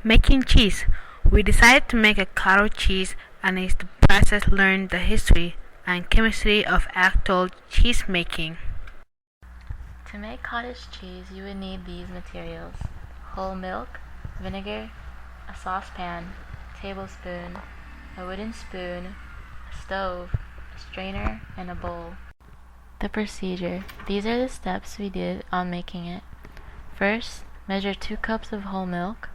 Making cheese. We decided to make a cottage cheese and in the process learned the history and chemistry of actual cheese making. To make cottage cheese, you would need these materials: whole milk, vinegar, a saucepan, tablespoon, a wooden spoon, a stove, a strainer, and a bowl. The procedure. These are the steps we did on making it. First, measure 2 cups of whole milk.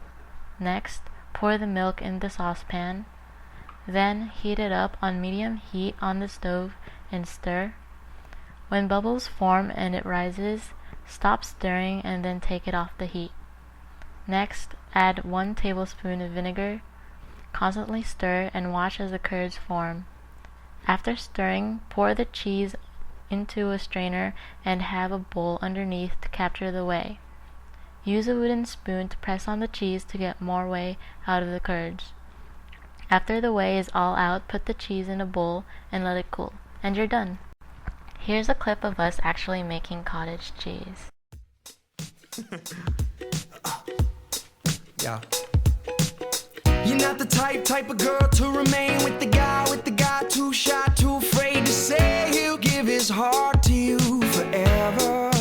Next, pour the milk in the saucepan. Then heat it up on medium heat on the stove and stir. When bubbles form and it rises, stop stirring and then take it off the heat. Next, add 1 tablespoon of vinegar. Constantly stir and watch as the curds form. After stirring, pour the cheese into a strainer and have a bowl underneath to capture the whey. Use a wooden spoon to press on the cheese to get more whey out of the curds. After the whey is all out, put the cheese in a bowl and let it cool, and you're done. Here's a clip of us actually making cottage cheese. Yeah. You're not the type of girl to remain with the guy too shy, too afraid to say he'll give his heart to you forever.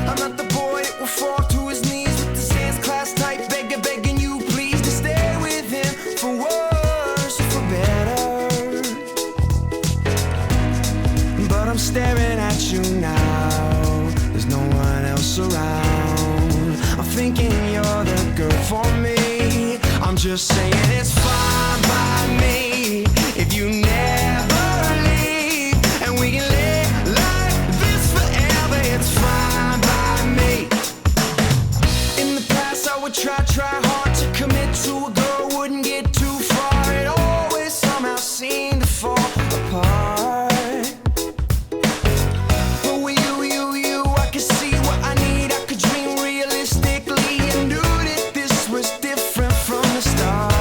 I'm not the boy that will fall to his knees with the sans class type begging you please to stay with him for worse or for better. But I'm staring at you now, there's no one else around. I'm thinking you're the girl for me. I'm just saying it's fine by me if you never leave, and we can live like this forever. It's fine by me. In the past I would try hard to commit to a girl, wouldn't get too far. It always somehow seemed to fall apart. But with you, I could see what I need. I could dream realistically and knew that this was different from the start.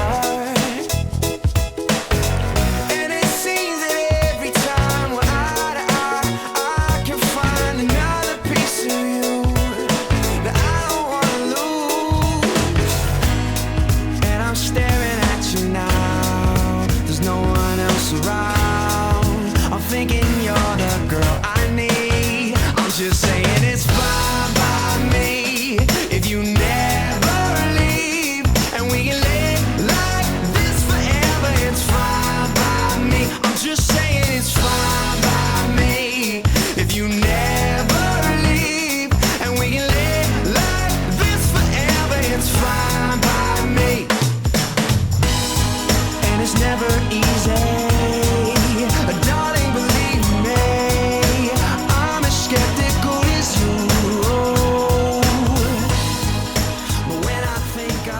And it seems that every time we're eye to eye, I can find another piece of you that I don't wanna lose. And I'm staring at you now, there's no one else around. I'm thinking you're the girl I need. I'm just saying it's fine by me if you never leave, and we can live like this forever. It's fine by me. I'm just saying it's fine by me if you never leave, and we can live like this forever. It's fine by me. And it's never easy, darling, believe me, I'm as skeptical as you. But when I think of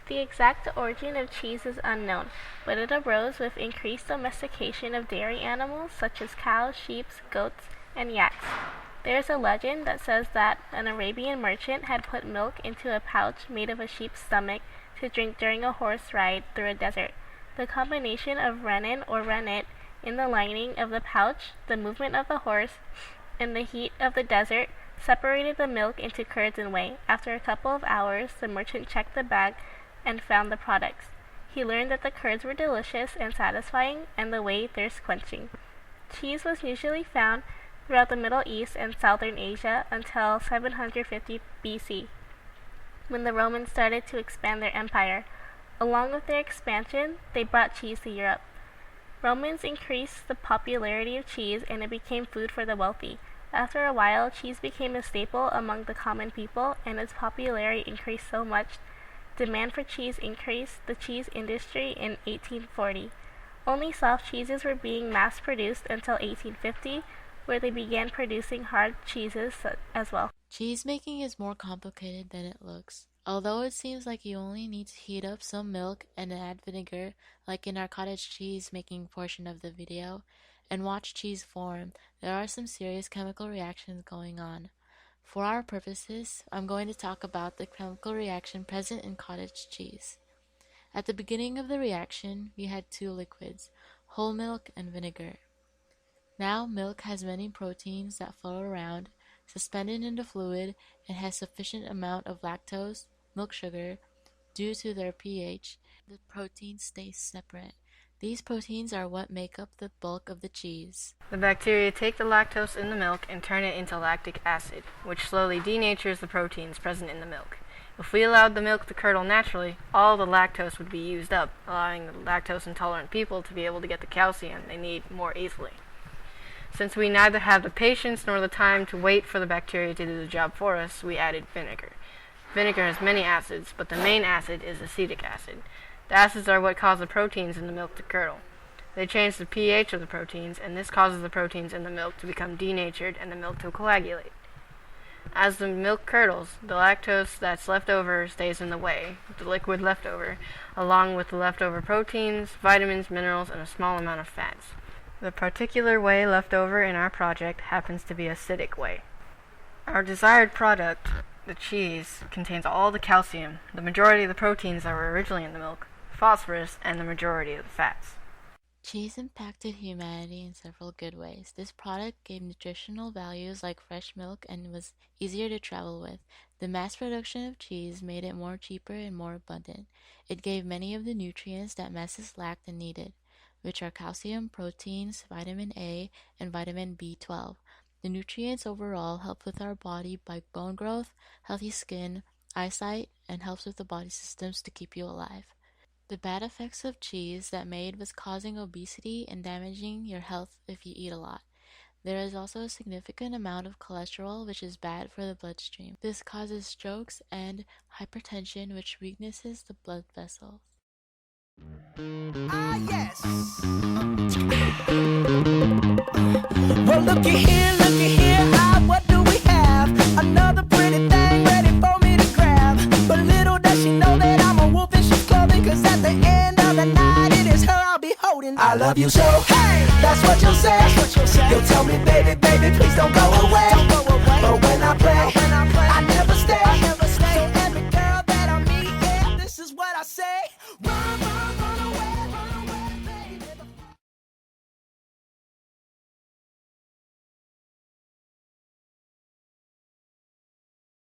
The exact origin of cheese is unknown, but it arose with increased domestication of dairy animals such as cows, sheep, goats, and yaks. There is a legend that says that an Arabian merchant had put milk into a pouch made of a sheep's stomach to drink during a horse ride through a desert. The combination of rennet or rennet in the lining of the pouch, the movement of the horse, and the heat of the desert separated the milk into curds and whey. After a couple of hours, the merchant checked the bag and found the products. He learned that the curds were delicious and satisfying, and the whey thirst quenching. Cheese was usually found throughout the Middle East and Southern Asia until 750 BC, when the Romans started to expand their empire. Along with their expansion, they brought cheese to Europe. Romans increased the popularity of cheese, and it became food for the wealthy. After a while, cheese became a staple among the common people, and its popularity increased so much demand for cheese increased the cheese industry in 1840. Only soft cheeses were being mass-produced until 1850, where they began producing hard cheeses as well. Cheese making is more complicated than it looks. Although it seems like you only need to heat up some milk and add vinegar, like in our cottage cheese making portion of the video, and watch cheese form, there are some serious chemical reactions going on. For our purposes, I'm going to talk about the chemical reaction present in cottage cheese. At the beginning of the reaction, we had 2 liquids, whole milk and vinegar. Now milk has many proteins that flow around, suspended in the fluid, and has sufficient amount of lactose, milk sugar. Due to their pH, the proteins stay separate. These proteins are what make up the bulk of the cheese. The bacteria take the lactose in the milk and turn it into lactic acid, which slowly denatures the proteins present in the milk. If we allowed the milk to curdle naturally, all the lactose would be used up, allowing the lactose-intolerant people to be able to get the calcium they need more easily. Since we neither have the patience nor the time to wait for the bacteria to do the job for us, we added vinegar. Vinegar has many acids, but the main acid is acetic acid. The acids are what cause the proteins in the milk to curdle. They change the pH of the proteins, and this causes the proteins in the milk to become denatured and the milk to coagulate. As the milk curdles, the lactose that's left over stays in the whey, the liquid left over, along with the leftover proteins, vitamins, minerals, and a small amount of fats. The particular whey left over in our project happens to be acidic whey. Our desired product, the cheese, contains all the calcium, the majority of the proteins that were originally in the milk, phosphorus, and the majority of the fats. Cheese impacted humanity in several good ways. This product gave nutritional values like fresh milk and was easier to travel with. The mass production of cheese made it more cheaper and more abundant. It gave many of the nutrients that masses lacked and needed, which are calcium, proteins, vitamin A, and vitamin B12. The nutrients overall help with our body by bone growth, healthy skin, eyesight, and helps with the body systems to keep you alive. The bad effects of cheese that made was causing obesity and damaging your health if you eat a lot. There is also a significant amount of cholesterol, which is bad for the bloodstream. This causes strokes and hypertension, which weaknesses the blood vessels. Ah, yes. Well, looky here, what do we have? Another pretty thing ready for me to grab. But little does she know that I'm a wolf in sheep's clothing. Cause at the end of the night, it is her I'll be holding. I love you so, hey, that's what you'll say. You'll tell me, baby, please don't go away. But when I play,